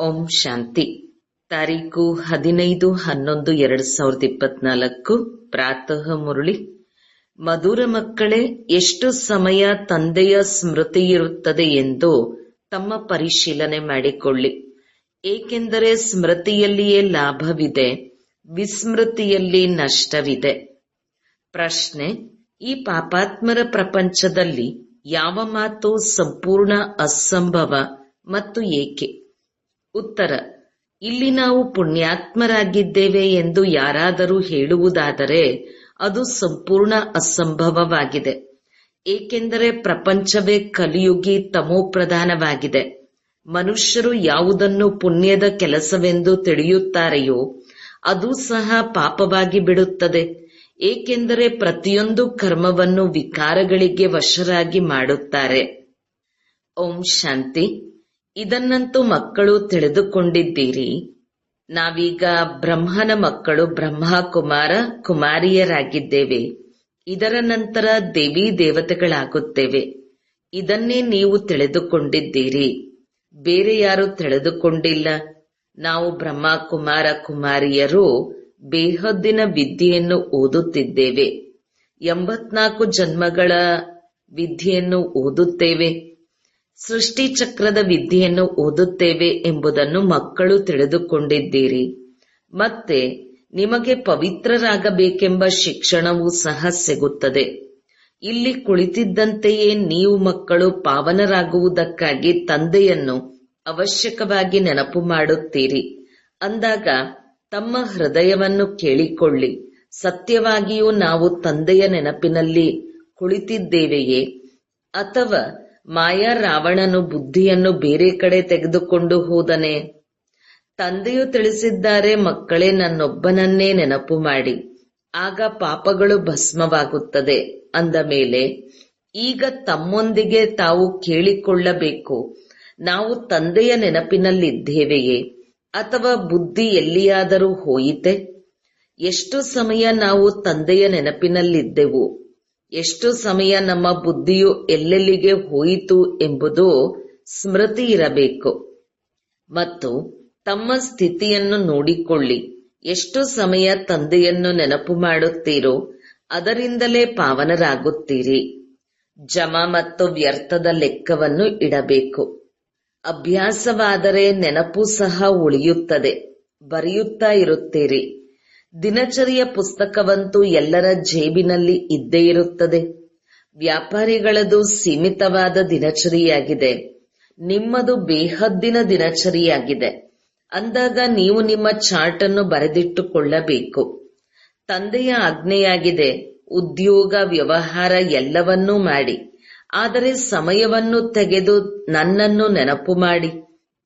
ಓಂ ಶಾಂತಿ. ತಾರೀಕು 15/11/2024. ಪ್ರಾತಃ ಮುರಳಿ. ಮಧುರ ಮಕ್ಕಳೇ, ಎಷ್ಟು ಸಮಯ ತಂದೆಯ ಸ್ಮೃತಿಯಿರುತ್ತದೆ ಎಂದು ತಮ್ಮ ಪರಿಶೀಲನೆ ಮಾಡಿಕೊಳ್ಳಿ. ಏಕೆಂದರೆ ಸ್ಮೃತಿಯಲ್ಲಿಯೇ ಲಾಭವಿದೆ, ವಿಸ್ಮೃತಿಯಲ್ಲಿ ನಷ್ಟವಿದೆ. ಪ್ರಶ್ನೆ: ಈ ಪಾಪಾತ್ಮರ ಪ್ರಪಂಚದಲ್ಲಿ ಯಾವ ಮಾತು ಸಂಪೂರ್ಣ ಅಸಂಭವ ಮತ್ತು ಏಕೆ? ಉತ್ತರ: ಇಲ್ಲಿ ನಾವು ಪುಣ್ಯಾತ್ಮರಾಗಿದ್ದೇವೆ ಎಂದು ಯಾರಾದರೂ ಹೇಳುವುದಾದರೆ ಅದು ಸಂಪೂರ್ಣ ಅಸಂಭವವಾಗಿದೆ. ಏಕೆಂದರೆ ಪ್ರಪಂಚವೇ ಕಲಿಯುಗಿ ತಮೋಪ್ರಧಾನವಾಗಿದೆ. ಮನುಷ್ಯರು ಯಾವುದನ್ನು ಪುಣ್ಯದ ಕೆಲಸವೆಂದು ತಿಳಿಯುತ್ತಾರೆಯೋ ಅದು ಸಹ ಪಾಪವಾಗಿ ಬಿಡುತ್ತದೆ. ಏಕೆಂದರೆ ಪ್ರತಿಯೊಂದು ಕರ್ಮವನ್ನು ವಿಕಾರಗಳಿಗೆ ವಶರಾಗಿ ಮಾಡುತ್ತಾರೆ. ಓಂ ಶಾಂತಿ. ಇದನ್ನಂತೂ ಮಕ್ಕಳು ತಿಳಿದುಕೊಂಡಿದ್ದೀರಿ. ನಾವೀಗ ಬ್ರಹ್ಮನ ಮಕ್ಕಳು, ಬ್ರಹ್ಮ ಕುಮಾರ ಕುಮಾರಿಯರಾಗಿದ್ದೇವೆ. ಇದರ ನಂತರ ದೇವಿ ದೇವತೆಗಳಾಗುತ್ತೇವೆ. ಇದನ್ನೇ ನೀವು ತಿಳಿದುಕೊಂಡಿದ್ದೀರಿ. ಬೇರೆ ಯಾರು ತಿಳಿದುಕೊಂಡಿಲ್ಲ. ನಾವು ಬ್ರಹ್ಮ ಕುಮಾರ ಕುಮಾರಿಯರು ಬೇಹದ್ದಿನ ವಿದ್ಯೆಯನ್ನು ಓದುತ್ತಿದ್ದೇವೆ. 84 ಜನ್ಮಗಳ ವಿದ್ಯೆಯನ್ನು ಓದುತ್ತೇವೆ. ಸೃಷ್ಟಿ ಚಕ್ರದ ವಿದ್ಯೆಯನ್ನು ಓದುತ್ತೇವೆ ಎಂಬುದನ್ನು ಮಕ್ಕಳು ತಿಳಿದುಕೊಂಡಿದ್ದೀರಿ. ಮತ್ತೆ ನಿಮಗೆ ಪವಿತ್ರರಾಗಬೇಕೆಂಬ ಶಿಕ್ಷಣವೂ ಸಹ ಸಿಗುತ್ತದೆ. ಇಲ್ಲಿ ಕುಳಿತಿದ್ದಂತೆಯೇ ನೀವು ಮಕ್ಕಳು ಪಾವನರಾಗುವುದಕ್ಕಾಗಿ ತಂದೆಯನ್ನು ಅವಶ್ಯಕವಾಗಿ ನೆನಪು ಮಾಡುತ್ತೀರಿ. ಅಂದಾಗ ತಮ್ಮ ಹೃದಯವನ್ನು ಕೇಳಿಕೊಳ್ಳಿ. ಸತ್ಯವಾಗಿಯೂ ನಾವು ತಂದೆಯ ನೆನಪಿನಲ್ಲಿ ಕುಳಿತಿದ್ದೇವೆಯೇ, ಅಥವಾ ಮಾಯಾ ರಾವಣನು ಬುದ್ಧಿಯನ್ನು ಬೇರೆ ಕಡೆ ತೆಗೆದುಕೊಂಡು ಹೋದನೆ? ತಂದೆಯು ತಿಳಿಸಿದ್ದಾರೆ, ಮಕ್ಕಳೇ, ನನ್ನೊಬ್ಬನನ್ನೇ ನೆನಪು ಮಾಡಿ, ಆಗ ಪಾಪಗಳು ಭಸ್ಮವಾಗುತ್ತದೆ. ಅಂದ ಮೇಲೆ ಈಗ ತಮ್ಮೊಂದಿಗೆ ತಾವು ಕೇಳಿಕೊಳ್ಳಬೇಕು, ನಾವು ತಂದೆಯ ನೆನಪಿನಲ್ಲಿದ್ದೇವೆಯೇ ಅಥವಾ ಬುದ್ಧಿ ಎಲ್ಲಿಯಾದರೂ ಹೋಯಿತೆ? ಎಷ್ಟು ಸಮಯ ನಾವು ತಂದೆಯ ನೆನಪಿನಲ್ಲಿದ್ದೆವು, ಎಷ್ಟು ಸಮಯ ನಮ್ಮ ಬುದ್ಧಿಯು ಎಲ್ಲೆಲ್ಲಿಗೆ ಹೋಯಿತು ಎಂಬುದು ಸ್ಮೃತಿ ಇರಬೇಕು. ಮತ್ತು ತಮ್ಮ ಸ್ಥಿತಿಯನ್ನು ನೋಡಿಕೊಳ್ಳಿ. ಎಷ್ಟು ಸಮಯ ತಂದೆಯನ್ನು ನೆನಪು ಮಾಡುತ್ತೀರೋ ಅದರಿಂದಲೇ ಪಾವನರಾಗುತ್ತೀರಿ. ಜಮಾ ಮತ್ತು ವ್ಯರ್ಥದ ಲೆಕ್ಕವನ್ನು ಇಡಬೇಕು. ಅಭ್ಯಾಸವಾದರೆ ನೆನಪು ಸಹ ಉಳಿಯುತ್ತದೆ. ಬರೆಯುತ್ತಾ ಇರುತ್ತೀರಿ. ದಿನಚರಿಯ ಪುಸ್ತಕವಂತೂ ಎಲ್ಲರ ಜೇಬಿನಲ್ಲಿ ಇದ್ದೇ ಇರುತ್ತದೆ. ವ್ಯಾಪಾರಿಗಳದು ಸೀಮಿತವಾದ ದಿನಚರಿಯಾಗಿದೆ, ನಿಮ್ಮದು ಬೇಹದ್ದಿನ ದಿನಚರಿಯಾಗಿದೆ. ಅಂದಾಗ ನೀವು ನಿಮ್ಮ ಚಾರ್ಟ್ ಅನ್ನು ಬರೆದಿಟ್ಟುಕೊಳ್ಳಬೇಕು. ತಂದೆಯ ಆಜ್ಞೆಯಾಗಿದೆ, ಉದ್ಯೋಗ ವ್ಯವಹಾರ ಎಲ್ಲವನ್ನೂ ಮಾಡಿ, ಆದರೆ ಸಮಯವನ್ನು ತೆಗೆದು ನನ್ನನ್ನು ನೆನಪು ಮಾಡಿ.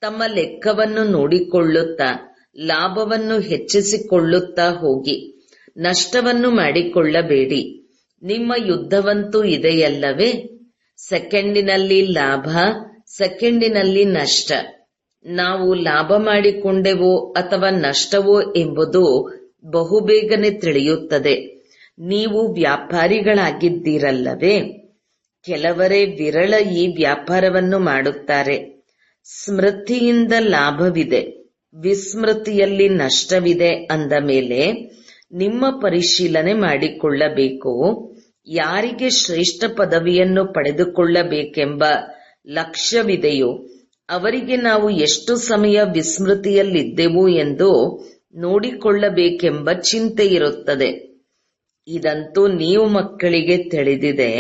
ತಮ್ಮ ಲೆಕ್ಕವನ್ನು ನೋಡಿಕೊಳ್ಳುತ್ತಾ ಲಾಭವನ್ನು ಹೆಚ್ಚಿಸಿಕೊಳ್ಳುತ್ತಾ ಹೋಗಿ. ನಷ್ಟವನ್ನು ಮಾಡಿಕೊಳ್ಳಬೇಡಿ. ನಿಮ್ಮ ಯುದ್ಧವಂತೂ ಇದೆಯಲ್ಲವೇ? ಸೆಕೆಂಡಿನಲ್ಲಿ ಲಾಭ, ಸೆಕೆಂಡಿನಲ್ಲಿ ನಷ್ಟ. ನಾವು ಲಾಭ ಮಾಡಿಕೊಂಡೆವೋ ಅಥವಾ ನಷ್ಟವೋ ಎಂಬುದು ಬಹುಬೇಗನೆ ತಿಳಿಯುತ್ತದೆ. ನೀವು ವ್ಯಾಪಾರಿಗಳಾಗಿದ್ದೀರಲ್ಲವೇ? ಕೆಲವರೇ ವಿರಳ ಈ ವ್ಯಾಪಾರವನ್ನು ಮಾಡುತ್ತಾರೆ. ಸ್ಮೃತಿಯಿಂದ ಲಾಭವಿದೆ, ವಿಸ್ಮೃತಿಯಲ್ಲಿ ನಷ್ಟವಿದೆ. ಅಂದ ಮೇಲೆ ನಿಮ್ಮ ಪರಿಶೀಲನೆ ಮಾಡಿಕೊಳ್ಳಬೇಕು. ಯಾರಿಗೆ ಶ್ರೇಷ್ಠ ಪದವಿಯನ್ನು ಪಡೆದುಕೊಳ್ಳಬೇಕೆಂಬ ಲಕ್ಷ್ಯವಿದೆಯೋ ಅವರಿಗೆ ನಾವು ಎಷ್ಟು ಸಮಯ ವಿಸ್ಮೃತಿಯಲ್ಲಿದ್ದೆವು ಎಂದು ನೋಡಿಕೊಳ್ಳಬೇಕೆಂಬ ಚಿಂತೆ ಇರುತ್ತದೆ. ಇದಂತೂ ನೀವು ಮಕ್ಕಳಿಗೆ ತಿಳಿದಿದೆ.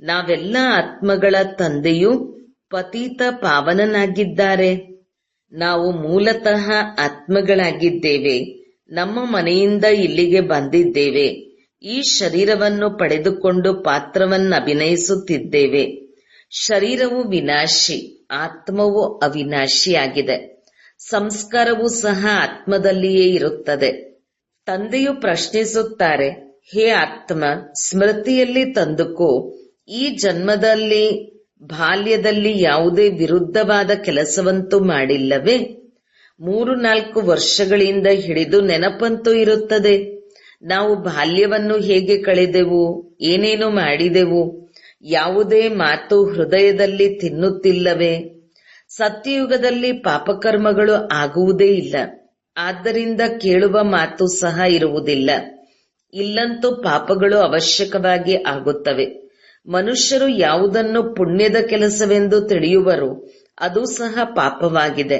ನಾವೆಲ್ಲ ಆತ್ಮಗಳ ತಂದೆಯು ಪತೀತ ಪಾವನನಾಗಿದ್ದಾರೆ. ನಾವು ಮೂಲತಃ ಆತ್ಮಗಳಾಗಿದ್ದೇವೆ. ನಮ್ಮ ಮನೆಯಿಂದ ಇಲ್ಲಿಗೆ ಬಂದಿದ್ದೇವೆ. ಈ ಶರೀರವನ್ನು ಪಡೆದುಕೊಂಡು ಪಾತ್ರವನ್ನು ಅಭಿನಯಿಸುತ್ತಿದ್ದೇವೆ. ಶರೀರವು ವಿನಾಶಿ, ಆತ್ಮವು ಅವಿನಾಶಿಯಾಗಿದೆ. ಸಂಸ್ಕಾರವೂ ಸಹ ಆತ್ಮದಲ್ಲಿಯೇ ಇರುತ್ತದೆ. ತಂದೆಯು ಪ್ರಶ್ನಿಸುತ್ತಾರೆ, ಹೇ ಆತ್ಮ, ಸ್ಮೃತಿಯಲ್ಲಿ ತಂದುಕೋ. ಈ ಜನ್ಮದಲ್ಲಿ ಬಾಲ್ಯದಲ್ಲಿ ಯಾವುದೇ ವಿರುದ್ಧವಾದ ಕೆಲಸವಂತೂ ಮಾಡಿಲ್ಲವೇ? 3-4 ವರ್ಷಗಳಿಂದ ಹಿಡಿದು ನೆನಪಂತೂ ಇರುತ್ತದೆ. ನಾವು ಬಾಲ್ಯವನ್ನು ಹೇಗೆ ಕಳೆದೆವು, ಏನೇನು ಮಾಡಿದೆವು, ಯಾವುದೇ ಮಾತು ಹೃದಯದಲ್ಲಿ ತಿನ್ನುತ್ತಿಲ್ಲವೇ? ಸತ್ಯಯುಗದಲ್ಲಿ ಪಾಪಕರ್ಮಗಳು ಆಗುವುದೇ ಇಲ್ಲ. ಆದ್ದರಿಂದ ಕೇಳುವ ಮಾತು ಸಹ ಇರುವುದಿಲ್ಲ. ಇಲ್ಲಂತೂ ಪಾಪಗಳು ಅವಶ್ಯಕವಾಗಿ ಆಗುತ್ತವೆ. ಮನುಷ್ಯರು ಯಾವುದನ್ನು ಪುಣ್ಯದ ಕೆಲಸವೆಂದು ತಿಳಿಯುವರೋ ಅದು ಸಹ ಪಾಪವಾಗಿದೆ.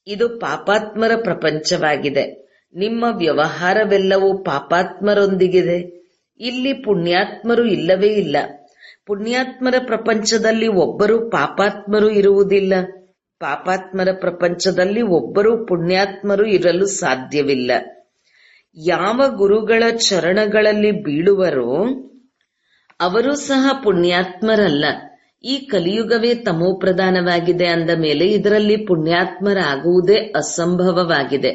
ಇದು ಪಾಪಾತ್ಮರ ಪ್ರಪಂಚವಾಗಿದೆ. ನಿಮ್ಮ ವ್ಯವಹಾರವೆಲ್ಲವೂ ಪಾಪಾತ್ಮರೊಂದಿಗಿದೆ. ಇಲ್ಲಿ ಪುಣ್ಯಾತ್ಮರು ಇಲ್ಲವೇ ಇಲ್ಲ. ಪುಣ್ಯಾತ್ಮರ ಪ್ರಪಂಚದಲ್ಲಿ ಒಬ್ಬರು ಪಾಪಾತ್ಮರು ಇರುವುದಿಲ್ಲ. ಪಾಪಾತ್ಮರ ಪ್ರಪಂಚದಲ್ಲಿ ಒಬ್ಬರು ಪುಣ್ಯಾತ್ಮರು ಇರಲು ಸಾಧ್ಯವಿಲ್ಲ. ಯಾವ ಗುರುಗಳ ಚರಣಗಳಲ್ಲಿ ಬೀಳುವರೋ ಅವರು ಸಹ ಪುಣ್ಯಾತ್ಮರಲ್ಲ. ಈ ಕಲಿಯುಗವೇ ತಮೋಪ್ರಧಾನವಾಗಿದೆ ಅಂದ ಮೇಲೆ ಇದರಲ್ಲಿ ಪುಣ್ಯಾತ್ಮರಾಗುವುದೇ ಅಸಂಭವವಾಗಿದೆ.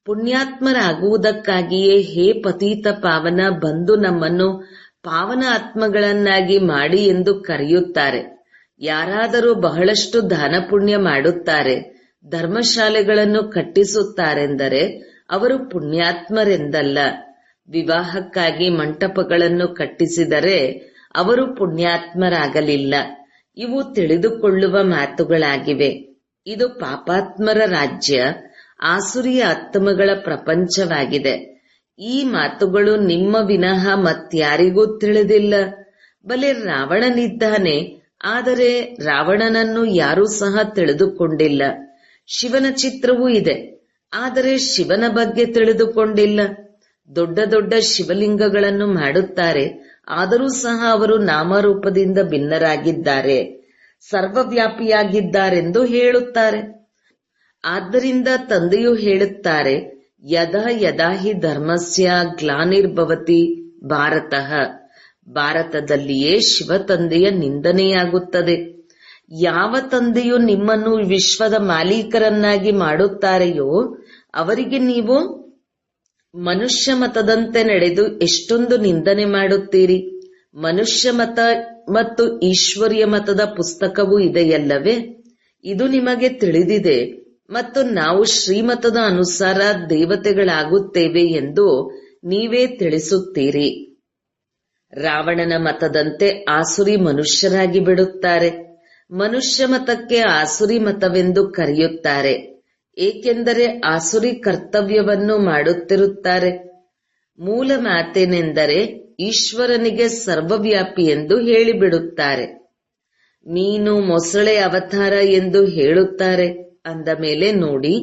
ಪುಣ್ಯಾತ್ಮರಾಗುವುದಕ್ಕಾಗಿಯೇ ಹೇ ಪತೀತ ಪಾವನ ಬಂದು ನಮ್ಮನ್ನು ಪಾವನ ಆತ್ಮಗಳನ್ನಾಗಿ ಮಾಡಿ ಎಂದು ಕರೆಯುತ್ತಾರೆ. ಯಾರಾದರೂ ಬಹಳಷ್ಟು ದಾನ ಪುಣ್ಯ ಮಾಡುತ್ತಾರೆ, ಧರ್ಮಶಾಲೆಗಳನ್ನು ಕಟ್ಟಿಸುತ್ತಾರೆಂದರೆ ಅವರು ಪುಣ್ಯಾತ್ಮರೆಂದಲ್ಲ. ವಿವಾಹಕ್ಕಾಗಿ ಮಂಟಪಗಳನ್ನು ಕಟ್ಟಿಸಿದರೆ ಅವರು ಪುಣ್ಯಾತ್ಮರಾಗಲಿಲ್ಲ. ಇವು ತಿಳಿದುಕೊಳ್ಳುವ ಮಾತುಗಳಾಗಿವೆ. ಇದು ಪಾಪಾತ್ಮರ ರಾಜ್ಯ, ಆಸುರಿಯ ಆತ್ಮಗಳ ಪ್ರಪಂಚವಾಗಿದೆ. ಈ ಮಾತುಗಳು ನಿಮ್ಮ ವಿನಃ ಮತ್ಯಾರಿಗೂ ತಿಳಿದಿಲ್ಲ. ಬಲೆ ರಾವಣನಿದ್ದಾನೆ, ಆದರೆ ರಾವಣನನ್ನು ಯಾರೂ ಸಹ ತಿಳಿದುಕೊಂಡಿಲ್ಲ. ಶಿವನ ಚಿತ್ರವೂ ಇದೆ, ಆದರೆ ಶಿವನ ಬಗ್ಗೆ ತಿಳಿದುಕೊಂಡಿಲ್ಲ. ದೊಡ್ಡ ದೊಡ್ಡ ಶಿವಲಿಂಗಗಳನ್ನು ಮಾಡುತ್ತಾರೆ, ಆದರೂ ಸಹ ಅವರು ನಾಮರೂಪದಿಂದ ಭಿನ್ನರಾಗಿದ್ದಾರೆ, ಸರ್ವವ್ಯಾಪಿಯಾಗಿದ್ದಾರೆಂದು ಹೇಳುತ್ತಾರೆ. ಆದ್ದರಿಂದ ತಂದೆಯು ಹೇಳುತ್ತಾರೆ, ಯದಾ ಯದಾ ಹಿ ಧರ್ಮಸ್ಯ ಗ್ಲಾನಿರ್ಭವತಿ ಭಾರತಃ. ಭಾರತದಲ್ಲಿಯೇ ಶಿವ ತಂದೆಯ ನಿಂದನೆಯಾಗುತ್ತದೆ. ಯಾವ ತಂದೆಯು ನಿಮ್ಮನ್ನು ವಿಶ್ವದ ಮಾಲೀಕರನ್ನಾಗಿ ಮಾಡುತ್ತಾರೆಯೋ ಅವರಿಗೆ ನೀವು ಮನುಷ್ಯ ಮತದಂತೆ ನಡೆದು ಎಷ್ಟೊಂದು ನಿಂದನೆ ಮಾಡುತ್ತೀರಿ. ಮನುಷ್ಯ ಮತ ಮತ್ತು ಈಶ್ವರ್ಯ ಮತದ ಪುಸ್ತಕವೂ ಇದೆಯಲ್ಲವೇ? ಇದು ನಿಮಗೆ ತಿಳಿದಿದೆ ಮತ್ತು ನಾವು ಶ್ರೀಮತದ ಅನುಸಾರ ದೇವತೆಗಳಾಗುತ್ತೇವೆ ಎಂದು ನೀವೇ ತಿಳಿಸುತ್ತೀರಿ. ರಾವಣನ ಮತದಂತೆ ಆಸುರಿ ಮನುಷ್ಯರಾಗಿ ಬಿಡುತ್ತಾರೆ. ಮನುಷ್ಯ ಮತಕ್ಕೆ ಆಸುರಿ ಮತವೆಂದು ಕರೆಯುತ್ತಾರೆ, ಏಕೆಂದರೆ ಆಸುರಿ ಕರ್ತವ್ಯವನ್ನು ಮಾಡುತ್ತಿರುತ್ತಾರೆ. ಮೂಲ ಮಾತೇನೆಂದರೆ ಈಶ್ವರನಿಗೆ ಸರ್ವವ್ಯಾಪಿ ಎಂದು ಹೇಳಿಬಿಡುತ್ತಾರೆ. ಮೀನು ಮೊಸಳೆ ಅವತಾರ ಎಂದು ಹೇಳುತ್ತಾರೆ. ಅಂದ ಮೇಲೆ ನೋಡಿ,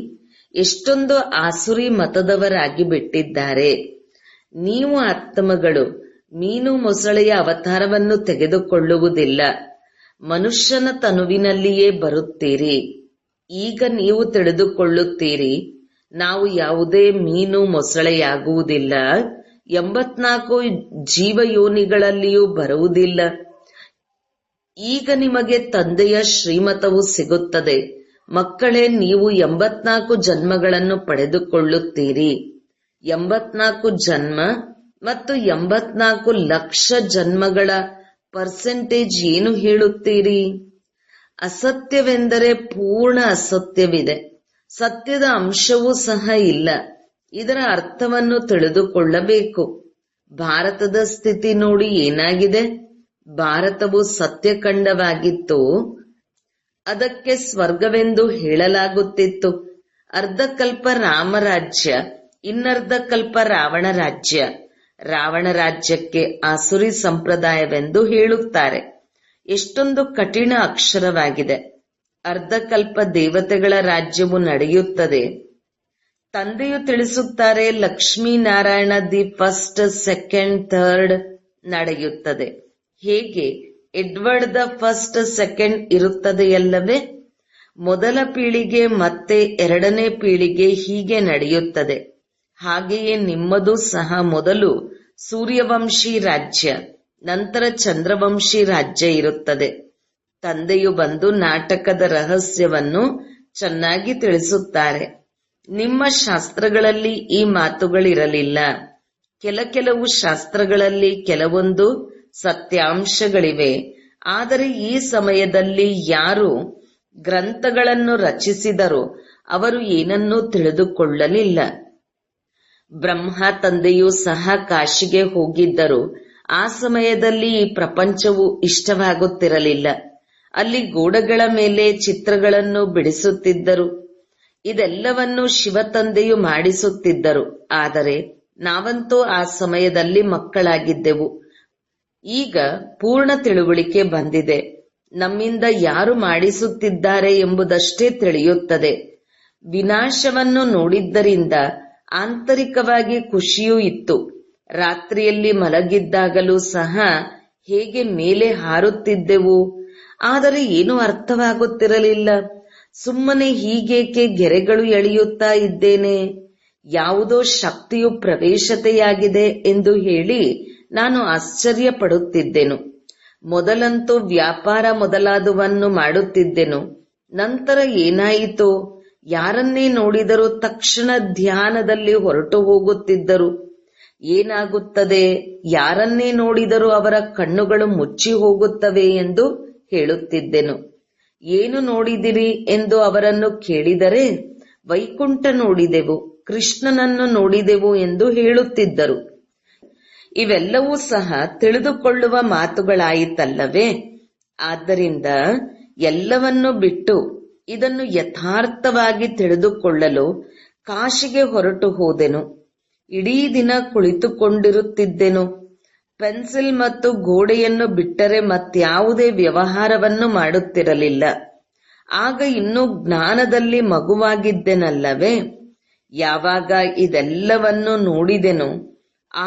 ಎಷ್ಟೊಂದು ಆಸುರಿ ಮತದವರಾಗಿ ಬಿಟ್ಟಿದ್ದಾರೆ. ನೀವು ಆತ್ಮಗಳು ಮೀನು ಮೊಸಳೆಯ ಅವತಾರವನ್ನು ತೆಗೆದುಕೊಳ್ಳುವುದಿಲ್ಲ, ಮನುಷ್ಯನ ತನುವಿನಲ್ಲಿಯೇ ಬರುತ್ತೀರಿ. ಈಗ ನೀವು ತಿಳಿದುಕೊಳ್ಳುತ್ತೀರಿ, ನಾವು ಯಾವುದೇ ಮೀನು ಮೊಸಳೆಯಾಗುವುದಿಲ್ಲ, 84 ಜೀವಯೋನಿಗಳಲ್ಲಿಯೂ ಬರುವುದಿಲ್ಲ. ಈಗ ನಿಮಗೆ ತಂದೆಯ ಶ್ರೀಮತವು ಸಿಗುತ್ತದೆ. ಮಕ್ಕಳೇ, ನೀವು 84 ಜನ್ಮಗಳನ್ನು ಪಡೆದುಕೊಳ್ಳುತ್ತೀರಿ. 84 ಜನ್ಮ ಮತ್ತು 84 ಲಕ್ಷ ಜನ್ಮಗಳ ಪರ್ಸೆಂಟೇಜ್ ಏನು ಹೇಳುತ್ತೀರಿ? ಅಸತ್ಯವೆಂದರೆ ಪೂರ್ಣ ಅಸತ್ಯವಿದೆ, ಸತ್ಯದ ಅಂಶವೂ ಸಹ ಇಲ್ಲ. ಇದರ ಅರ್ಥವನ್ನು ತಿಳಿದುಕೊಳ್ಳಬೇಕು. ಭಾರತದ ಸ್ಥಿತಿ ನೋಡಿ ಏನಾಗಿದೆ. ಭಾರತವು ಸತ್ಯಖಂಡವಾಗಿತ್ತು, ಅದಕ್ಕೆ ಸ್ವರ್ಗವೆಂದು ಹೇಳಲಾಗುತ್ತಿತ್ತು. ಅರ್ಧಕಲ್ಪ ರಾಮರಾಜ್ಯ, ಇನ್ನರ್ಧ ಕಲ್ಪ ರಾವಣ ರಾಜ್ಯ. ರಾವಣ ರಾಜ್ಯಕ್ಕೆ ಆಸುರಿ ಸಂಪ್ರದಾಯವೆಂದು ಹೇಳುತ್ತಾರೆ. ಎಷ್ಟೊಂದು ಕಠಿಣ ಅಕ್ಷರವಾಗಿದೆ. ಅರ್ಧಕಲ್ಪ ದೇವತೆಗಳ ರಾಜ್ಯವು ನಡೆಯುತ್ತದೆ. ತಂದೆಯು ತಿಳಿಸುತ್ತಾರೆ, Lakshminarayana the first, second, third ನಡೆಯುತ್ತದೆ. ಹೇಗೆ ಎಡ್ವರ್ಡ್ ದ ಫಸ್ಟ್, ಸೆಕೆಂಡ್ ಇರುತ್ತದೆಯಲ್ಲವೇ? ಮೊದಲ ಪೀಳಿಗೆ ಮತ್ತೆ ಎರಡನೇ ಪೀಳಿಗೆ ಹೀಗೆ ನಡೆಯುತ್ತದೆ. ಹಾಗೆಯೇ ನಿಮ್ಮದು ಸಹ ಮೊದಲು ಸೂರ್ಯವಂಶಿ ರಾಜ್ಯ, ನಂತರ ಚಂದ್ರವಂಶಿ ರಾಜ್ಯ ಇರುತ್ತದೆ. ತಂದೆಯು ಬಂದು ನಾಟಕದ ರಹಸ್ಯವನ್ನು ಚೆನ್ನಾಗಿ ತಿಳಿಸುತ್ತಾರೆ. ನಿಮ್ಮ ಶಾಸ್ತ್ರಗಳಲ್ಲಿ ಈ ಮಾತುಗಳಿರಲಿಲ್ಲ. ಕೆಲವು ಶಾಸ್ತ್ರಗಳಲ್ಲಿ ಕೆಲವೊಂದು ಸತ್ಯಾಂಶಗಳಿವೆ. ಆದರೆ ಈ ಸಮಯದಲ್ಲಿ ಯಾರು ಗ್ರಂಥಗಳನ್ನು ರಚಿಸಿದರೋ ಅವರು ಏನನ್ನೂ ತಿಳಿದುಕೊಳ್ಳಲಿಲ್ಲ. ಬ್ರಹ್ಮ ತಂದೆಯೂ ಸಹ ಕಾಶಿಗೆ ಹೋಗಿದ್ದರು. ಆ ಸಮಯದಲ್ಲಿ ಈ ಪ್ರಪಂಚವು ಇಷ್ಟವಾಗುತ್ತಿರಲಿಲ್ಲ. ಅಲ್ಲಿ ಗೋಡೆಗಳ ಮೇಲೆ ಚಿತ್ರಗಳನ್ನು ಬಿಡಿಸುತ್ತಿದ್ದರು. ಇದೆಲ್ಲವನ್ನು ಶಿವತಂದೆಯು ಮಾಡಿಸುತ್ತಿದ್ದರು. ಆದರೆ ನಾವಂತೂ ಆ ಸಮಯದಲ್ಲಿ ಮಕ್ಕಳಾಗಿದ್ದೆವು. ಈಗ ಪೂರ್ಣ ತಿಳುವಳಿಕೆ ಬಂದಿದೆ. ನಮ್ಮಿಂದ ಯಾರು ಮಾಡಿಸುತ್ತಿದ್ದಾರೆ ಎಂಬುದಷ್ಟೇ ತಿಳಿಯುತ್ತದೆ. ವಿನಾಶವನ್ನು ನೋಡಿದ್ದರಿಂದ ಆಂತರಿಕವಾಗಿ ಖುಷಿಯೂ ಇತ್ತು. ರಾತ್ರಿಯಲ್ಲಿ ಮಲಗಿದ್ದಾಗಲೂ ಸಹ ಹೇಗೆ ಮೇಲೆ ಹಾರುತ್ತಿದ್ದೆವು. ಆದರೆ ಏನೂ ಅರ್ಥವಾಗುತ್ತಿರಲಿಲ್ಲ. ಸುಮ್ಮನೆ ಹೀಗೇಕೆ ಗೆರೆಗಳು ಎಳೆಯುತ್ತಾ ಇದ್ದೇನೆ, ಯಾವುದೋ ಶಕ್ತಿಯು ಪ್ರವೇಶತೆಯಾಗಿದೆ ಎಂದು ಹೇಳಿ ನಾನು ಆಶ್ಚರ್ಯ ಪಡುತ್ತಿದ್ದೆನು. ಮೊದಲಂತೂ ವ್ಯಾಪಾರ ಮೊದಲಾದವನ್ನು ಮಾಡುತ್ತಿದ್ದೆನು. ನಂತರ ಏನಾಯಿತೋ, ಯಾರನ್ನೇ ನೋಡಿದರೂ ತಕ್ಷಣ ಧ್ಯಾನದಲ್ಲಿ ಹೊರಟು ಹೋಗುತ್ತಿದ್ದರು. ಏನಾಗುತ್ತದೆ, ಯಾರನ್ನೇ ನೋಡಿದರೂ ಅವರ ಕಣ್ಣುಗಳು ಮುಚ್ಚಿ ಹೋಗುತ್ತವೆ ಎಂದು ಹೇಳುತ್ತಿದ್ದೆನು. ಏನು ನೋಡಿದಿರಿ ಎಂದು ಅವರನ್ನು ಕೇಳಿದರೆ, ವೈಕುಂಠ ನೋಡಿದೆವು, ಕೃಷ್ಣನನ್ನು ನೋಡಿದೆವು ಎಂದು ಹೇಳುತ್ತಿದ್ದರು. ಇವೆಲ್ಲವೂ ಸಹ ತಿಳಿದುಕೊಳ್ಳುವ ಮಾತುಗಳಾಯಿತಲ್ಲವೇ? ಆದ್ದರಿಂದ ಎಲ್ಲವನ್ನೂ ಬಿಟ್ಟು ಇದನ್ನು ಯಥಾರ್ಥವಾಗಿ ತಿಳಿದುಕೊಳ್ಳಲು ಕಾಶಿಗೆ ಹೊರಟು ಹೋದೆನು. ಇಡೀ ದಿನ ಕುಳಿತುಕೊಂಡಿರುತ್ತಿದ್ದೆನು. ಪೆನ್ಸಿಲ್ ಮತ್ತು ಗೋಡೆಯನ್ನು ಬಿಟ್ಟರೆ ಮತ್ಯಾವುದೇ ವ್ಯವಹಾರವನ್ನು ಮಾಡುತ್ತಿರಲಿಲ್ಲ. ಆಗ ಇನ್ನೂ ಜ್ಞಾನದಲ್ಲಿ ಮಗುವಾಗಿದ್ದೆನಲ್ಲವೇ? ಯಾವಾಗ ಇದೆಲ್ಲವನ್ನು ನೋಡಿದೆನೋ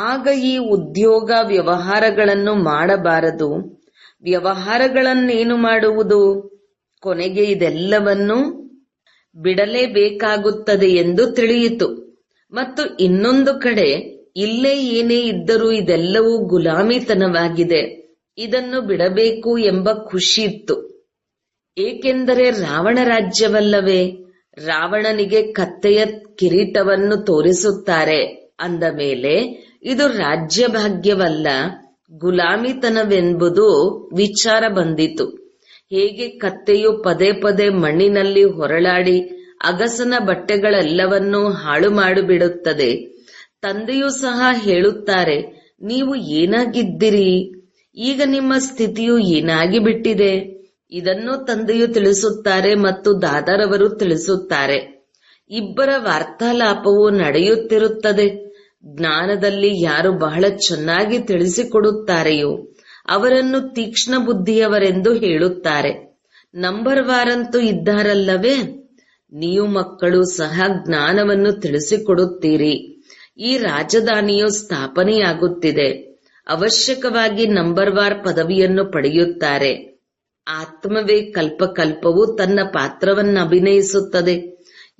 ಆಗ ಈ ಉದ್ಯೋಗ ವ್ಯವಹಾರಗಳನ್ನು ಮಾಡಬಾರದು, ವ್ಯವಹಾರಗಳನ್ನೇನು ಮಾಡುವುದು, ಕೊನೆಗೆ ಇದೆಲ್ಲವನ್ನು ಬಿಡಲೇಬೇಕಾಗುತ್ತದೆ ಎಂದು ತಿಳಿಯಿತು. ಮತ್ತು ಇನ್ನೊಂದು ಕಡೆ ಇಲ್ಲೇ ಏನೇ ಇದ್ದರೂ ಇದೆಲ್ಲವೂ ಗುಲಾಮಿತನವಾಗಿದೆ, ಇದನ್ನು ಬಿಡಬೇಕು ಎಂಬ ಖುಷಿಯಿತ್ತು. ಏಕೆಂದರೆ ರಾವಣ ರಾಜ್ಯವಲ್ಲವೇ? ರಾವಣನಿಗೆ ಕತ್ತೆಯ ಕಿರೀಟವನ್ನು ತೋರಿಸುತ್ತಾರೆ ಅಂದ ಮೇಲೆ ಇದು ರಾಜ್ಯ ಭಾಗ್ಯವಲ್ಲ, ಗುಲಾಮಿತನವೆಂಬುದು ವಿಚಾರ ಬಂದಿತು. ಹೇಗೆ ಕತ್ತೆಯು ಪದೇ ಪದೇ ಮಣ್ಣಿನಲ್ಲಿ ಹೊರಳಾಡಿ ಅಗಸನ ಬಟ್ಟೆಗಳೆಲ್ಲವನ್ನೂ ಹಾಳು ಮಾಡಿಬಿಡುತ್ತದೆ, ತಂದೆಯೂ ಸಹ ಹೇಳುತ್ತಾರೆ, ನೀವು ಏನಾಗಿದ್ದಿರಿ, ಈಗ ನಿಮ್ಮ ಸ್ಥಿತಿಯು ಏನಾಗಿ ಬಿಟ್ಟಿದೆ. ಇದನ್ನು ತಂದೆಯು ತಿಳಿಸುತ್ತಾರೆ ಮತ್ತು ದಾದಾರವರು ತಿಳಿಸುತ್ತಾರೆ. ಇಬ್ಬರ ವಾರ್ತಾಲಾಪವು ನಡೆಯುತ್ತಿರುತ್ತದೆ. ಜ್ಞಾನದಲ್ಲಿ ಯಾರು ಬಹಳ ಚೆನ್ನಾಗಿ ತಿಳಿಸಿಕೊಡುತ್ತಾರೆಯೋ ಅವರನ್ನು ತೀಕ್ಷ್ಣ ಬುದ್ಧಿಯವರೆಂದು ಹೇಳುತ್ತಾರೆ. ನಂಬರ್ ವಾರಂತೂ ಇದ್ದಾರಲ್ಲವೇ? ನೀವು ಮಕ್ಕಳು ಸಹ ಜ್ಞಾನವನ್ನು ತಿಳಿಸಿಕೊಡುತ್ತೀರಿ. ಈ ರಾಜಧಾನಿಯು ಸ್ಥಾಪನೆಯಾಗುತ್ತಿದೆ. ಅವಶ್ಯಕವಾಗಿ ನಂಬರ್ ವಾರ್ ಪದವಿಯನ್ನು ಪಡೆಯುತ್ತಾರೆ. ಆತ್ಮವೇ ಕಲ್ಪಕಲ್ಪವು ತನ್ನ ಪಾತ್ರವನ್ನು ಅಭಿನಯಿಸುತ್ತದೆ.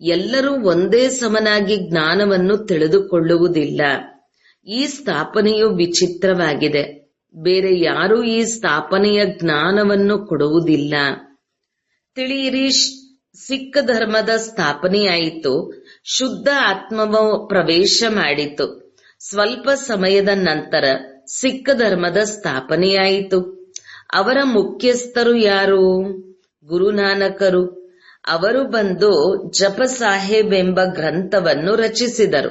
ಎಲ್ಲರೂ ಒಂದೇ ಸಮನಾಗಿ ಜ್ಞಾನವನ್ನು ತಿಳಿದುಕೊಳ್ಳುವುದಿಲ್ಲ. ಈ ಸ್ಥಾಪನೆಯು ವಿಚಿತ್ರವಾಗಿದೆ. ಬೇರೆ ಯಾರೂ ಈ ಸ್ಥಾಪನೆಯ ಜ್ಞಾನವನ್ನು ಕೊಡುವುದಿಲ್ಲ. ತಿಳಿಯಿರಿ, ಸಿಖ್ ಧರ್ಮದ ಸ್ಥಾಪನೆಯಾಯಿತು. ಶುದ್ಧ ಆತ್ಮವು ಪ್ರವೇಶ ಮಾಡಿತು. ಸ್ವಲ್ಪ ಸಮಯದ ನಂತರ ಸಿಖ್ ಧರ್ಮದ ಸ್ಥಾಪನೆಯಾಯಿತು. ಅವರ ಮುಖ್ಯಸ್ಥರು ಯಾರು? ಗುರುನಾನಕರು. ಅವರು ಬಂದು ಜಪ ಸಾಹೇಬ್ ಎಂಬ ಗ್ರಂಥವನ್ನು ರಚಿಸಿದರು.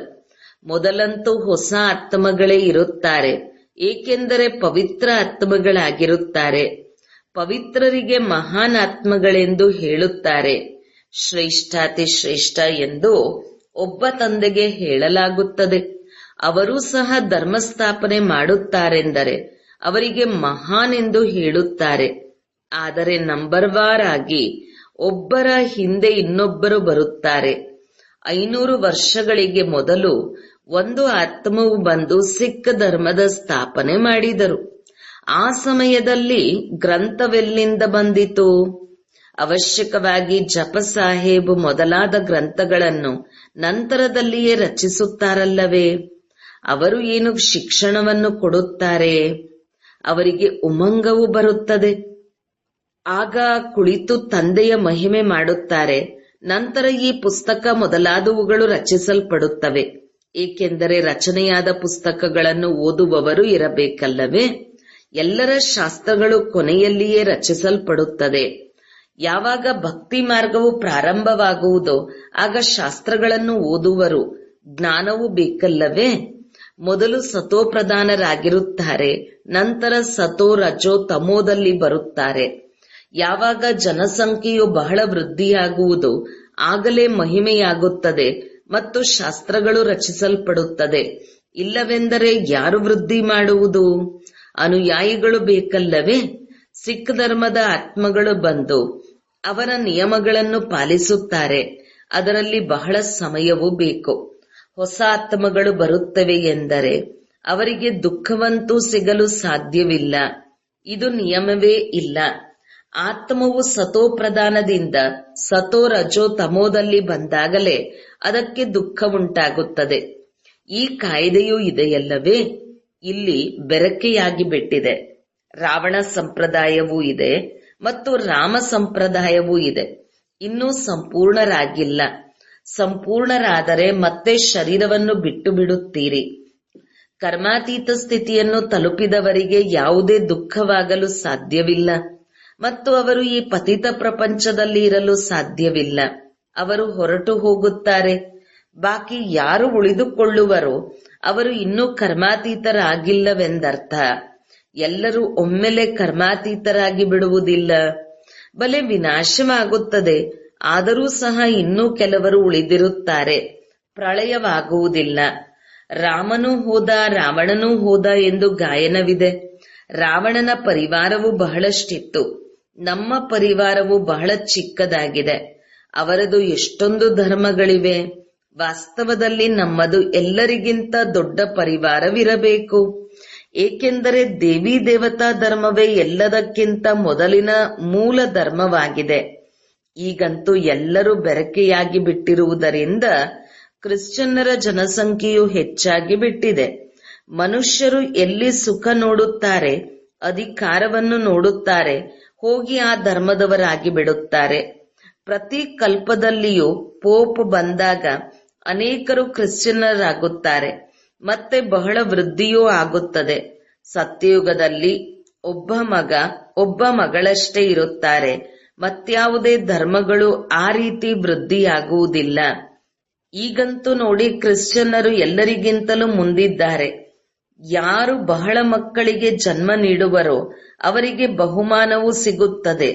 ಮೊದಲಂತೂ ಹೊಸ ಆತ್ಮಗಳೇ ಇರುತ್ತಾರೆ, ಏಕೆಂದರೆ ಪವಿತ್ರ ಆತ್ಮಗಳಾಗಿರುತ್ತಾರೆ. ಪವಿತ್ರರಿಗೆ ಮಹಾನ್ ಆತ್ಮಗಳೆಂದು ಹೇಳುತ್ತಾರೆ. ಶ್ರೇಷ್ಠಾತಿ ಶ್ರೇಷ್ಠ ಎಂದು ಒಬ್ಬ ತಂದೆಗೆ ಹೇಳಲಾಗುತ್ತದೆ. ಅವರೂ ಸಹ ಧರ್ಮಸ್ಥಾಪನೆ ಮಾಡುತ್ತಾರೆಂದರೆ ಅವರಿಗೆ ಮಹಾನ್ ಎಂದು ಹೇಳುತ್ತಾರೆ. ಆದರೆ ನಂಬರ್ ವಾರ್ ಆಗಿ ಒಬ್ಬರ ಹಿಂದೆ ಇನ್ನೊಬ್ಬರು ಬರುತ್ತಾರೆ. 500 ವರ್ಷಗಳಿಗೆ ಮೊದಲು ಒಂದು ಆತ್ಮವು ಬಂದು ಸಿಖ್ ಧರ್ಮದ ಸ್ಥಾಪನೆ ಮಾಡಿದರು. ಆ ಸಮಯದಲ್ಲಿ ಗ್ರಂಥವೆಲ್ಲಿಂದ ಬಂದಿತು? ಅವಶ್ಯಕವಾಗಿ ಜಪ ಸಾಹೇಬ್ ಮೊದಲಾದ ಗ್ರಂಥಗಳನ್ನು ನಂತರದಲ್ಲಿಯೇ ರಚಿಸುತ್ತಾರಲ್ಲವೇ? ಅವರು ಏನು ಶಿಕ್ಷಣವನ್ನು ಕೊಡುತ್ತಾರೆ? ಅವರಿಗೆ ಉಮಂಗವು ಬರುತ್ತದೆ. ಆಗ ಕುಳಿತು ತಂದೆಯ ಮಹಿಮೆ ಮಾಡುತ್ತಾರೆ. ನಂತರ ಈ ಪುಸ್ತಕ ಮೊದಲಾದವುಗಳು ರಚಿಸಲ್ಪಡುತ್ತವೆ. ಏಕೆಂದರೆ ರಚನೆಯಾದ ಪುಸ್ತಕಗಳನ್ನು ಓದುವವರು ಇರಬೇಕಲ್ಲವೇ? ಎಲ್ಲರ ಶಾಸ್ತ್ರಗಳು ಕೊನೆಯಲ್ಲಿಯೇ ರಚಿಸಲ್ಪಡುತ್ತದೆ. ಯಾವಾಗ ಭಕ್ತಿ ಮಾರ್ಗವು ಪ್ರಾರಂಭವಾಗುವುದೋ ಆಗ ಶಾಸ್ತ್ರಗಳನ್ನು ಓದುವರು. ಜ್ಞಾನವೂ ಬೇಕಲ್ಲವೇ? ಮೊದಲು ಸತೋಪ್ರಧಾನರಾಗಿರುತ್ತಾರೆ, ನಂತರ ಸತೋ ರಜೋ ತಮೋದಲ್ಲಿ ಬರುತ್ತಾರೆ. ಯಾವಾಗ ಜನಸಂಖ್ಯೆಯು ಬಹಳ ವೃದ್ಧಿಯಾಗುವುದು ಆಗಲೇ ಮಹಿಮೆಯಾಗುತ್ತದೆ ಮತ್ತು ಶಾಸ್ತ್ರಗಳು ರಚಿಸಲ್ಪಡುತ್ತದೆ. ಇಲ್ಲವೆಂದರೆ ಯಾರು ವೃದ್ಧಿ ಮಾಡುವುದು? ಅನುಯಾಯಿಗಳು ಬೇಕಲ್ಲವೇ? ಸಿಖ್ ಧರ್ಮದ ಆತ್ಮಗಳು ಬಂದು ಅವರ ನಿಯಮಗಳನ್ನು ಪಾಲಿಸುತ್ತಾರೆ. ಅದರಲ್ಲಿ ಬಹಳ ಸಮಯವೂ ಬೇಕು. ಹೊಸ ಆತ್ಮಗಳು ಬರುತ್ತವೆ ಎಂದರೆ ಅವರಿಗೆ ದುಃಖವಂತೂ ಸಿಗಲು ಸಾಧ್ಯವಿಲ್ಲ. ಇದು ನಿಯಮವೇ ಇಲ್ಲ. ಆತ್ಮವು ಸತೋ ಪ್ರಧಾನದಿಂದ ಸತೋ ರಜೋ ತಮೋದಲ್ಲಿ ಬಂದಾಗಲೇ ಅದಕ್ಕೆ ದುಃಖ ಉಂಟಾಗುತ್ತದೆ. ಈ ಕಾಯ್ದೆಯೂ ಇದೆಯಲ್ಲವೇ? ಇಲ್ಲಿ ಬೆರಕೆಯಾಗಿ ಬಿಟ್ಟಿದೆ. ರಾವಣ ಸಂಪ್ರದಾಯವೂ ಇದೆ ಮತ್ತು ರಾಮ ಸಂಪ್ರದಾಯವೂ ಇದೆ. ಇನ್ನೂ ಸಂಪೂರ್ಣರಾಗಿಲ್ಲ. ಸಂಪೂರ್ಣರಾದರೆ ಮತ್ತೆ ಶರೀರವನ್ನು ಬಿಟ್ಟು ಬಿಡುತ್ತೀರಿ. ಕರ್ಮಾತೀತ ಸ್ಥಿತಿಯನ್ನು ತಲುಪಿದವರಿಗೆ ಯಾವುದೇ ದುಃಖವಾಗಲು ಸಾಧ್ಯವಿಲ್ಲ ಮತ್ತು ಅವರು ಈ ಪತಿತ ಪ್ರಪಂಚದಲ್ಲಿ ಇರಲು ಸಾಧ್ಯವಿಲ್ಲ. ಅವರು ಹೊರಟು ಹೋಗುತ್ತಾರೆ. ಬಾಕಿ ಯಾರು ಉಳಿದುಕೊಳ್ಳುವರೋ ಅವರು ಇನ್ನೂ ಕರ್ಮಾತೀತರಾಗಿಲ್ಲವೆಂದರ್ಥ. ಎಲ್ಲರೂ ಒಮ್ಮೆಲೆ ಕರ್ಮಾತೀತರಾಗಿ ಬಿಡುವುದಿಲ್ಲ. ಬಲೆ ವಿನಾಶವಾಗುತ್ತದೆ. ಆದರೂ ಸಹ ಇನ್ನೂ ಕೆಲವರು ಉಳಿದಿರುತ್ತಾರೆ. ಪ್ರಳಯವಾಗುವುದಿಲ್ಲ. ರಾಮನೂ ಹೋದ, ರಾವಣನೂ ಹೋದ ಎಂದು ಗಾಯನವಿದೆ. ರಾವಣನ ಪರಿವಾರವು ಬಹಳಷ್ಟಿತ್ತು. ನಮ್ಮ ಪರಿವಾರವು ಬಹಳ ಚಿಕ್ಕದಾಗಿದೆ. ಅವರದು ಎಷ್ಟೊಂದು ಧರ್ಮಗಳಿವೆ. ವಾಸ್ತವದಲ್ಲಿ ನಮ್ಮದು ಎಲ್ಲರಿಗಿಂತ ದೊಡ್ಡ ಪರಿವಾರವಿರಬೇಕು. ಏಕೆಂದರೆ ದೇವಿ ದೇವತಾ ಧರ್ಮವೇ ಎಲ್ಲದಕ್ಕಿಂತ ಮೊದಲಿನ ಮೂಲ ಧರ್ಮವಾಗಿದೆ. ಈಗಂತೂ ಎಲ್ಲರೂ ಬೆರಕೆಯಾಗಿ ಬಿಟ್ಟಿರುವುದರಿಂದ ಕ್ರಿಶ್ಚಿಯನ್ನರ ಜನಸಂಖ್ಯೆಯು ಹೆಚ್ಚಾಗಿ ಬಿಟ್ಟಿದೆ. ಮನುಷ್ಯರು ಎಲ್ಲಿ ಸುಖ ನೋಡುತ್ತಾರೆ, ಅಧಿಕಾರವನ್ನು ನೋಡುತ್ತಾರೆ, ಹೋಗಿ ಆ ಧರ್ಮದವರಾಗಿ ಬಿಡುತ್ತಾರೆ. ಪ್ರತಿ ಕಲ್ಪದಲ್ಲಿಯೂ ಪೋಪ್ ಬಂದಾಗ ಅನೇಕರು ಕ್ರಿಶ್ಚಿಯನ್ನರಾಗುತ್ತಾರೆ. ಮತ್ತೆ ಬಹಳ ವೃದ್ಧಿಯೂ ಆಗುತ್ತದೆ. ಸತ್ಯಯುಗದಲ್ಲಿ ಒಬ್ಬ ಮಗ ಒಬ್ಬ ಮಗಳಷ್ಟೇ ಇರುತ್ತಾರೆ. ಮತ್ಯಾವುದೇ ಧರ್ಮಗಳು ಆ ರೀತಿ ವೃದ್ಧಿಯಾಗುವುದಿಲ್ಲ. ಈಗಂತೂ ನೋಡಿ, ಕ್ರಿಶ್ಚಿಯನ್ನರು ಎಲ್ಲರಿಗಿಂತಲೂ ಮುಂದಿದ್ದಾರೆ. ಯಾರು ಬಹಳ ಮಕ್ಕಳಿಗೆ ಜನ್ಮ ನೀಡುವರೋ ಅವರಿಗೆ ಬಹುಮಾನವೂ ಸಿಗುತ್ತದೆ.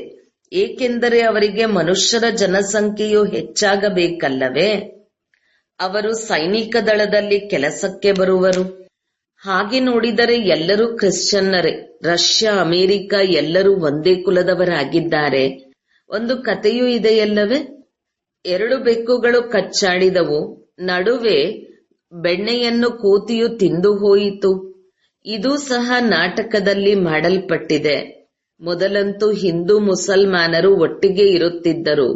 ಏಕೆಂದರೆ ಅವರಿಗೆ ಮನುಷ್ಯರ ಜನಸಂಖ್ಯೆಯು ಹೆಚ್ಚಾಗಬೇಕಲ್ಲವೇ? ಅವರು ಸೈನಿಕ ದಳದಲ್ಲಿ ಕೆಲಸಕ್ಕೆ ಬರುವರು. ಹಾಗೆ ನೋಡಿದರೆ ಎಲ್ಲರೂ ಕ್ರಿಶ್ಚಿಯನ್ನರೇ. ರಷ್ಯಾ, ಅಮೆರಿಕ ಎಲ್ಲರೂ ಒಂದೇ ಕುಲದವರಾಗಿದ್ದಾರೆ. ಒಂದು ಕಥೆಯೂ ಇದೆಯಲ್ಲವೇ? 2 ಬೆಕ್ಕುಗಳು ಕಚ್ಚಾಡಿದವು. ನಡುವೆ ಬೆಣ್ಣೆಯನ್ನು ಕೋತಿಯು ತಿಂದು ಹೋಯಿತು. ಇದೂ ಸಹ ನಾಟಕದಲ್ಲಿ ಮಾಡಲ್ಪಟ್ಟಿದೆ. ಮೊದಲಂತೂ ಹಿಂದೂ ಮುಸಲ್ಮಾನರು ಒಟ್ಟಿಗೆ ಇರುತ್ತಿದ್ದರು.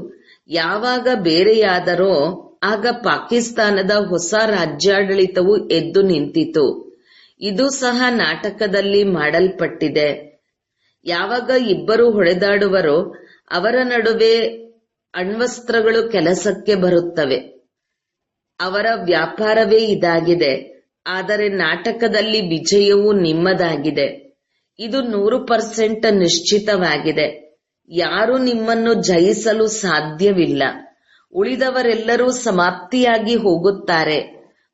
ಯಾವಾಗ ಬೇರೆಯಾದರೋ ಆಗ ಪಾಕಿಸ್ತಾನದ ಹೊಸ ರಾಜ್ಯಾಡಳಿತವು ಎದ್ದು ನಿಂತಿತು. ಇದು ಸಹ ನಾಟಕದಲ್ಲಿ ಮಾಡಲ್ಪಟ್ಟಿದೆ. ಯಾವಾಗ ಇಬ್ಬರು ಹೊಡೆದಾಡುವರೋ ಅವರ ನಡುವೆ ಅಣ್ವಸ್ತ್ರಗಳು ಕೆಲಸಕ್ಕೆ ಬರುತ್ತವೆ. ಅವರ ವ್ಯಾಪಾರವೇ ಇದಾಗಿದೆ. ಆದರೆ ನಾಟಕದಲ್ಲಿ ವಿಜಯವು ನಿಮ್ಮದಾಗಿದೆ. ಇದು 100% ನಿಶ್ಚಿತವಾಗಿದೆ. ಯಾರೂ ನಿಮ್ಮನ್ನು ಜಯಿಸಲು ಸಾಧ್ಯವಿಲ್ಲ. ಉಳಿದವರೆಲ್ಲರೂ ಸಮಾಪ್ತಿಯಾಗಿ ಹೋಗುತ್ತಾರೆ.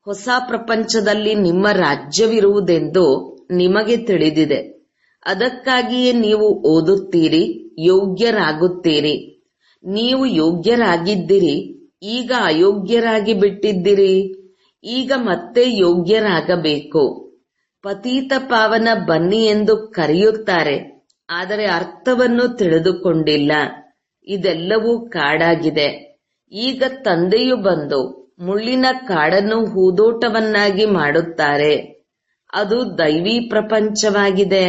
ಹೊಸ ಪ್ರಪಂಚದಲ್ಲಿ ನಿಮ್ಮ ರಾಜ್ಯವಿರುವುದೆಂದು ನಿಮಗೆ ತಿಳಿದಿದೆ. ಅದಕ್ಕಾಗಿಯೇ ನೀವು ಓದುತ್ತೀರಿ, ಯೋಗ್ಯರಾಗುತ್ತೀರಿ. ನೀವು ಯೋಗ್ಯರಾಗಿದ್ದಿರಿ, ಈಗ ಅಯೋಗ್ಯರಾಗಿ ಬಿಟ್ಟಿದ್ದಿರಿ. ಈಗ ಮತ್ತೆ ಯೋಗ್ಯರಾಗಬೇಕು. ಪತೀತ ಪಾವನ ಬನ್ನಿ ಎಂದು ಕರೆಯುತ್ತಾರೆ, ಆದರೆ ಅರ್ಥವನ್ನು ತಿಳಿದುಕೊಂಡಿಲ್ಲ. ಇದೆಲ್ಲವೂ ಕಾಡಾಗಿದೆ. ಈಗ ತಂದೆಯು ಬಂದು ಮುಳ್ಳಿನ ಕಾಡನ್ನು ಹೂದೋಟವನ್ನಾಗಿ ಮಾಡುತ್ತಾರೆ. ಅದು ದೈವಿ ಪ್ರಪಂಚವಾಗಿದೆ.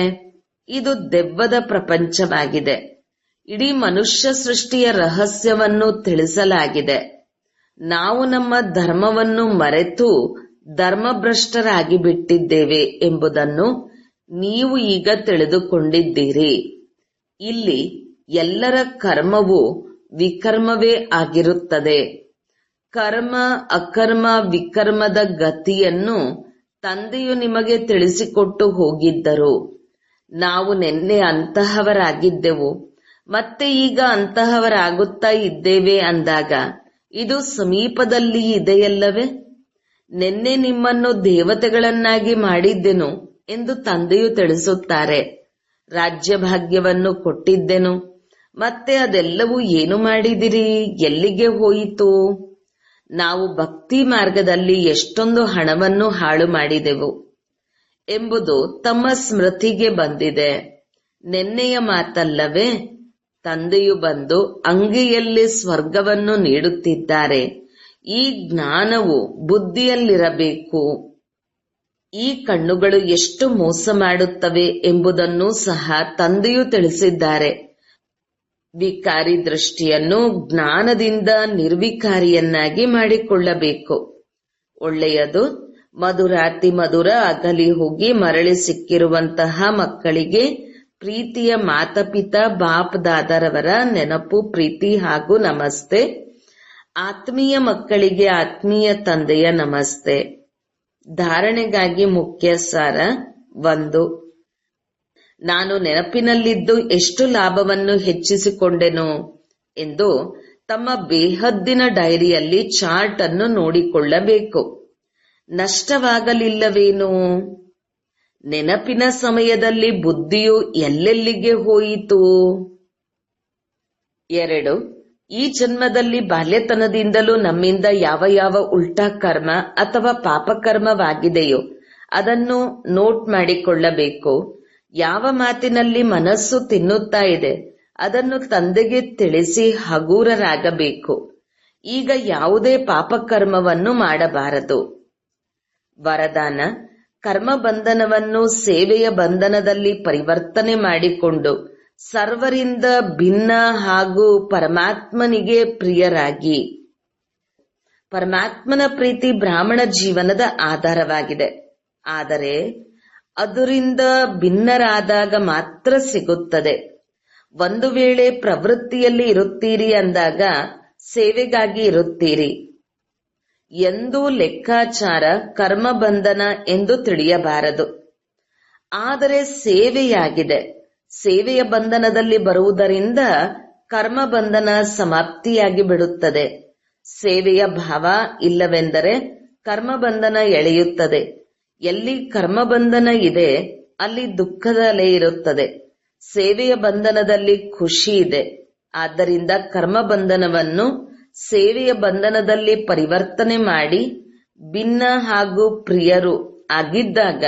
ಇದು ದೆವ್ವದ ಪ್ರಪಂಚವಾಗಿದೆ. ಇಡೀ ಮನುಷ್ಯ ಸೃಷ್ಟಿಯ ರಹಸ್ಯವನ್ನು ತಿಳಿಸಲಾಗಿದೆ. ನಾವು ನಮ್ಮ ಧರ್ಮವನ್ನು ಮರೆತು ಧರ್ಮಭ್ರಷ್ಟರಾಗಿ ಬಿಟ್ಟಿದ್ದೇವೆ ಎಂಬುದನ್ನು ನೀವು ಈಗ ತಿಳಿದುಕೊಂಡಿದ್ದೀರಿ. ಇಲ್ಲಿ ಎಲ್ಲರ ಕರ್ಮವು ವಿಕರ್ಮವೇ ಆಗಿರುತ್ತದೆ. ಕರ್ಮ, ಅಕರ್ಮ, ವಿಕರ್ಮದ ಗತಿಯನ್ನು ತಂದೆಯು ನಿಮಗೆ ತಿಳಿಸಿಕೊಟ್ಟು ಹೋಗಿದ್ದರು. ನಾವು ನಿನ್ನೆ ಅಂತಹವರಾಗಿದ್ದೆವು, ಮತ್ತೆ ಈಗ ಅಂತಹವರಾಗುತ್ತಾ ಇದ್ದೇವೆ ಅಂದಾಗ ಇದು ಸಮೀಪದಲ್ಲಿ ಇದೆಯಲ್ಲವೇ? ನಿನ್ನೆ ನಿಮ್ಮನ್ನು ದೇವತೆಗಳನ್ನಾಗಿ ಮಾಡಿದ್ದೆನು ಎಂದು ತಂದೆಯು ತಿಳಿಸುತ್ತಾರೆ. ರಾಜ್ಯಭಾಗ್ಯವನ್ನು ಕೊಟ್ಟಿದ್ದೆನು. ಮತ್ತೆ ಅದೆಲ್ಲವೂ ಏನು ಮಾಡಿದಿರಿ, ಎಲ್ಲಿಗೆ ಹೋಯಿತು? ನಾವು ಭಕ್ತಿ ಮಾರ್ಗದಲ್ಲಿ ಎಷ್ಟೊಂದು ಹಣವನ್ನು ಹಾಳು ಮಾಡಿದೆವು ಎಂಬುದು ತಮ್ಮ ಸ್ಮೃತಿಗೆ ಬಂದಿದೆ. ನೆನ್ನೆಯ ಮಾತಲ್ಲವೇ? ತಂದೆಯು ಬಂದು ಅಂಗೈಯಲ್ಲಿ ಸ್ವರ್ಗವನ್ನು ನೀಡುತ್ತಿದ್ದಾರೆ. ಈ ಜ್ಞಾನವು ಬುದ್ಧಿಯಲ್ಲಿರಬೇಕು. ಈ ಕಣ್ಣುಗಳು ಎಷ್ಟು ಮೋಸ ಮಾಡುತ್ತವೆ ಎಂಬುದನ್ನು ಸಹ ತಂದೆಯು ತಿಳಿಸಿದ್ದಾರೆ. ವಿಕಾರಿ ದೃಷ್ಟಿಯನ್ನು ಜ್ಞಾನದಿಂದ ನಿರ್ವಿಕಾರಿಯನ್ನಾಗಿ ಮಾಡಿಕೊಳ್ಳಬೇಕು. ಒಳ್ಳೆಯದು. ಮಧುರಾತಿ ಮಧುರ ಅಗಲಿ ಹೋಗಿ ಮರಳಿ ಸಿಕ್ಕಿರುವಂತಹ ಮಕ್ಕಳಿಗೆ ಪ್ರೀತಿಯ ಮಾತಾಪಿತಾ ಬಾಪ್ ದಾದರವರ ನೆನಪು, ಪ್ರೀತಿ ಹಾಗೂ ನಮಸ್ತೆ. ಆತ್ಮೀಯ ಮಕ್ಕಳಿಗೆ ಆತ್ಮೀಯ ತಂದೆಯ ನಮಸ್ತೆ. ಧಾರಣೆಗಾಗಿ ಮುಖ್ಯ ಸಾರ 1. ನಾನು ನೆನಪಿನಲ್ಲಿದ್ದು ಎಷ್ಟು ಲಾಭವನ್ನು ಹೆಚ್ಚಿಸಿಕೊಂಡೆನು ಎಂದು ತಮ್ಮ ಬೇಹದ್ದಿನ ಡೈರಿಯಲ್ಲಿ ಚಾರ್ಟ್ ಅನ್ನು ನೋಡಿಕೊಳ್ಳಬೇಕು. ನಷ್ಟವಾಗಲಿಲ್ಲವೇನು? ನೆನಪಿನ ಸಮಯದಲ್ಲಿ ಬುದ್ಧಿಯು ಎಲ್ಲೆಲ್ಲಿಗೆ ಹೋಯಿತು? 2. ಈ ಜನ್ಮದಲ್ಲಿ ಬಾಲ್ಯತನದಿಂದಲೂ ನಮ್ಮಿಂದ ಯಾವ ಯಾವ ಉಲ್ಟಾ ಕರ್ಮ ಅಥವಾ ಪಾಪಕರ್ಮವಾಗಿದೆಯೋ ಅದನ್ನು ನೋಟ್ ಮಾಡಿಕೊಳ್ಳಬೇಕು. ಯಾವ ಮಾತಿನಲ್ಲಿ ಮನಸ್ಸು ತಿನ್ನುತ್ತಾ ಇದೆ ಅದನ್ನು ತಂದೆಗೆ ತಿಳಿಸಿ ಹಗೂರರಾಗಬೇಕು. ಈಗ ಯಾವುದೇ ಪಾಪಕರ್ಮವನ್ನು ಮಾಡಬಾರದು. ವರದಾನ: ಕರ್ಮ ಬಂಧನವನ್ನು ಸೇವೆಯ ಬಂಧನದಲ್ಲಿ ಪರಿವರ್ತನೆ ಮಾಡಿಕೊಂಡು ಸರ್ವರಿಂದ ಭಿನ್ನ ಹಾಗೂ ಪರಮಾತ್ಮನಿಗೆ ಪ್ರಿಯರಾಗಿ. ಪರಮಾತ್ಮನ ಪ್ರೀತಿ ಬ್ರಾಹ್ಮಣ ಜೀವನದ ಆಧಾರವಾಗಿದೆ. ಆದರೆ ಅದರಿಂದ ಭಿನ್ನರಾದಾಗ ಮಾತ್ರ ಸಿಗುತ್ತದೆ. ಒಂದು ವೇಳೆ ಪ್ರವೃತ್ತಿಯಲ್ಲಿ ಇರುತ್ತೀರಿ ಅಂದಾಗ ಸೇವೆಗಾಗಿ ಇರುತ್ತೀರಿ. ಎಂದೂ ಲೆಕ್ಕಾಚಾರ ಕರ್ಮಬಂಧನ ಎಂದು ತಿಳಿಯಬಾರದು. ಆದರೆ ಸೇವೆಯಾಗಿದೆ. ಸೇವೆಯ ಬಂಧನದಲ್ಲಿ ಬರುವುದರಿಂದ ಕರ್ಮಬಂಧನ ಸಮಾಪ್ತಿಯಾಗಿ ಬಿಡುತ್ತದೆ. ಸೇವೆಯ ಭಾವ ಇಲ್ಲವೆಂದರೆ ಕರ್ಮಬಂಧನ ಎಳೆಯುತ್ತದೆ. ಎಲ್ಲಿ ಕರ್ಮಬಂಧನ ಇದೆ ಅಲ್ಲಿ ದುಃಖದ ಅಲೆ ಇರುತ್ತದೆ. ಸೇವೆಯ ಬಂಧನದಲ್ಲಿ ಖುಷಿ ಇದೆ. ಆದ್ದರಿಂದ ಕರ್ಮಬಂಧನವನ್ನು ಸೇವೆಯ ಬಂಧನದಲ್ಲಿ ಪರಿವರ್ತನೆ ಮಾಡಿ ಭಿನ್ನ ಹಾಗೂ ಪ್ರಿಯರು ಆಗಿದ್ದಾಗ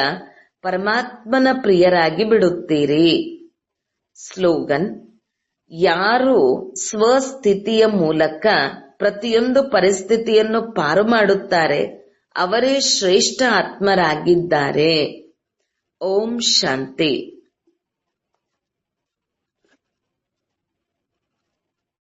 ಪರಮಾತ್ಮನ ಪ್ರಿಯರಾಗಿ ಬಿಡುತ್ತೀರಿ. ಸ್ಲೋಗನ್: ಯಾರು ಸ್ವಸ್ಥಿತಿಯ ಮೂಲಕ ಪ್ರತಿಯೊಂದು ಪರಿಸ್ಥಿತಿಯನ್ನು ಪಾರು ಮಾಡುತ್ತಾರೆ ಅವರೇ ಶ್ರೇಷ್ಠ ಆತ್ಮರಾಗಿದ್ದಾರೆ. ಓಂ ಶಾಂತಿ.